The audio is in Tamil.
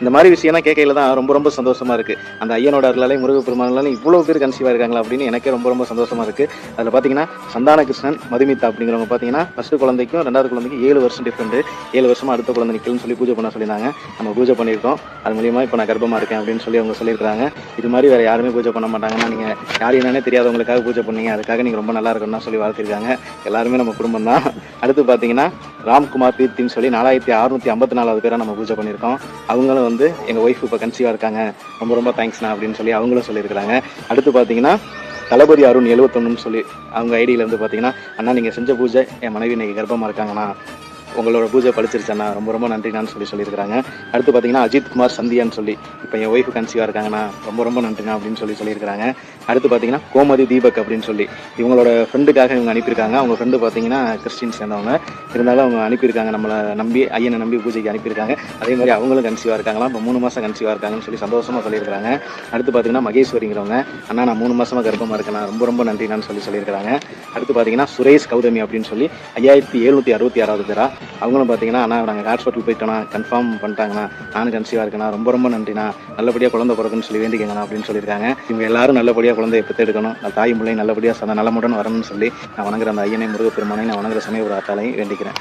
இந்த மாதிரி விஷயம்லாம் கேட்கையில தான் ரொம்ப ரொம்ப சந்தோஷமா இருக்குது. அந்த ஐயனோட அருளாலே முருகப்பெருமானாலே இவ்வளோ பேர் கன்சீவாக இருக்காங்களா அப்படின்னு எனக்கே ரொம்ப ரொம்ப சந்தோஷமா இருக்குது. அதில் பார்த்தீங்கன்னா சந்தான கிருஷ்ணன் மதுமிதா அப்படிங்கிறவங்க பார்த்தீங்கன்னா ஃபஸ்ட்டு குழந்தைக்கும் 2வது குழந்தைக்கும் 7 வருஷம் டிஃப்ரெண்ட். 7 வருஷமாக அடுத்த குழந்தை நிற்கலன்னு சொல்லி பூஜை பண்ண சொல்லியிருந்தாங்க. நம்ம பூஜை பண்ணியிருக்கோம். அது மூலியமாக இப்போ நான் கர்ப்பமாக இருக்கேன் அப்படின்னு சொல்லி அவங்க சொல்லியிருக்காங்க. இது மாதிரி வேறு யாருமே பூஜை பண்ண மாட்டாங்கன்னா நீங்கள் யார் என்னன்னே தெரியாதவங்களுக்காக பூஜை பண்ணீங்க, அதுக்காக நீங்கள் ரொம்ப நல்லா இருக்கணும்னு சொல்லி வாழ்த்திருக்காங்க. எல்லாருமே நம்ம குடும்பம் தான். அடுத்து பார்த்தீங்கன்னா ராம்குமார் தீர்த்தின்னு சொல்லி 4654வது பேராக நம்ம பூஜை பண்ணியிருக்கோம். அவங்களும் வந்து எங்கள் ஒய்ஃப் இப்போ கன்சீவாக இருக்காங்க, ரொம்ப ரொம்ப தேங்க்ஸ்ண்ணா அப்படின்னு சொல்லி அவங்களும் சொல்லியிருக்கிறாங்க. அடுத்து பார்த்தீங்கன்னா தளபதி அருண் 71ன்னு சொல்லி அவங்க ஐடியில் வந்து பார்த்தீங்கன்னா, அண்ணா நீங்கள் செஞ்ச பூஜை என் மனைவி இன்னைக்கு கர்ப்பமாக இருக்காங்கண்ணா, உங்களோட பூஜை பழிச்சிருச்சண்ணா, ரொம்ப ரொம்ப நன்றிண்ணான்னு சொல்லியிருக்கிறாங்க. அடுத்து பார்த்தீங்கன்னா அஜித் குமார் சந்தியான்னு சொல்லி இப்போ என் ஒய்ஃபு கன்சீவாக இருக்காங்கண்ணா, ரொம்ப ரொம்ப நன்றிண்ணா அப்படின்னு சொல்லியிருக்கிறாங்க. அடுத்து பார்த்தீங்கன்னா கோமதி தீபக் அப்படின்னு சொல்லி இவங்களோட ஃப்ரெண்டுக்காக இவங்க அனுப்பியிருக்காங்க. அவங்க ஃப்ரெண்டு பார்த்தீங்கன்னா கிறிஸ்டின் சேர்ந்தவங்க, இருந்தாலும் அவங்க அனுப்பியிருக்காங்க, நம்மளை நம்பி ஐயனை நம்பி பூஜைக்கு அனுப்பியிருக்காங்க. அதே மாதிரி அவங்களும் கன்சீவாக இருக்காங்களாம், இப்போ 3 மாதம் கன்சீவாக இருக்காங்கன்னு சொல்லி சந்தோஷமாக சொல்லியிருக்காங்க. அடுத்து பார்த்தீங்கன்னா மகேஸ்வரிங்கிறவங்க, அண்ணா நான் 3 மாதமாக கர்ப்பமாக இருக்கேண்ணா, ரொம்ப ரொம்ப நன்றிண்ணான்னு சொல்லியிருக்கிறாங்க. அடுத்து பார்த்தீங்கன்னா சுரேஷ் கௌதமி அப்படின்னு சொல்லி 5766வது பேரா அவங்களும் பார்த்தீங்கன்னா, அண்ணா நாங்கள் ஹாஸ்பிட்டல் போயிட்டோண்ணா, கன்ஃபார்ம் பண்ணிட்டாங்கண்ணா, நானும் கன்சீவாக இருக்கேண்ணா, ரொம்ப ரொம்ப நன்றிண்ணா, நல்லபடியாக குழந்தை பிறக்குன்னு சொல்லி வேண்டிக்கங்கண்ணா அப்படின்னு சொல்லியிருக்காங்க. இவங்க எல்லாரும் நல்லபடியாக குழந்தையை பெற்றெடுக்கணும், நான் தாய் பிள்ளையும் நல்லபடியாக நலமுடன் வரணும்னு சொல்லி நான் வணங்குற அந்த ஐயனை முருகப்பெருமானை நான் வணங்குற சமயபுர ஆத்தாலையும் வேண்டிக்கிறேன்.